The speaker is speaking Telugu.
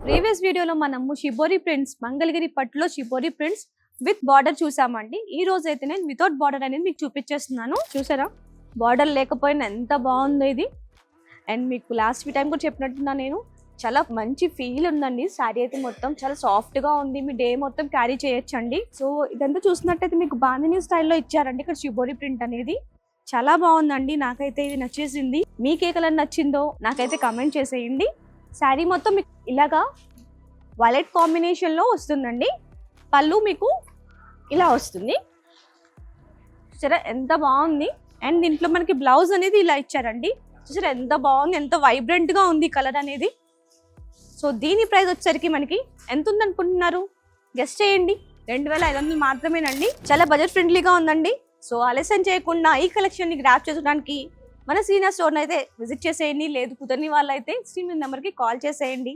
ప్రీవియస్ వీడియోలో మనము షిబోరి ప్రింట్స్ మంగళగిరి పట్టులో షిబోరి ప్రింట్స్ విత్ బార్డర్ చూసామండి. ఈ రోజు అయితే నేను వితౌట్ బార్డర్ అనేది మీకు చూపించేస్తున్నాను. చూసారా బార్డర్ లేకపోయినా ఎంత బాగుందో ఇది. అండ్ మీకు లాస్ట్ టైం కూడా చెప్పినట్టున్నా నేను, చాలా మంచి ఫీల్ ఉందండి. శారీ అయితే మొత్తం చాలా సాఫ్ట్ గా ఉంది, మీ డే మొత్తం క్యారీ చేయొచ్చండి. సో ఇదంతా చూసినట్టయితే మీకు బాందిని స్టైల్లో ఇచ్చారండి ఇక్కడ షిబోరి ప్రింట్ అనేది. చాలా బాగుందండి, నాకైతే ఇది నచ్చేసింది. మీకు ఏ కలర్ నచ్చిందో నాకైతే కమెంట్ చేసేయండి. శారీ మొత్తం మీకు ఇలాగా వైలెట్ కాంబినేషన్ లో వస్తుందండి. పళ్ళు మీకు ఇలా వస్తుంది. చూసారా ఎంత బాగుంది. అండ్ దీంట్లో మనకి బ్లౌజ్ అనేది ఇలా ఇచ్చారండి. చూసారా ఎంత బాగుంది, ఎంత వైబ్రెంట్ గా ఉంది కలర్ అనేది. సో దీని ప్రైస్ వచ్చేసరికి మనకి ఎంత ఉంది అనుకుంటున్నారు? గెస్ట్ చేయండి. 2500 మాత్రమేనండి. చాలా బడ్జెట్ ఫ్రెండ్లీగా ఉందండి. సో ఆలస్యం చేయకుండా ఈ కలెక్షన్ ని గ్రాప్ చేసుకోవడానికి మన శ్రీనాథ్ స్టోర్ అయితే విజిట్ చేసేయండి. లేదు కుదరని వాళ్ళైతే స్క్రీన్ నెంబర్కి కాల్ చేసేయండి.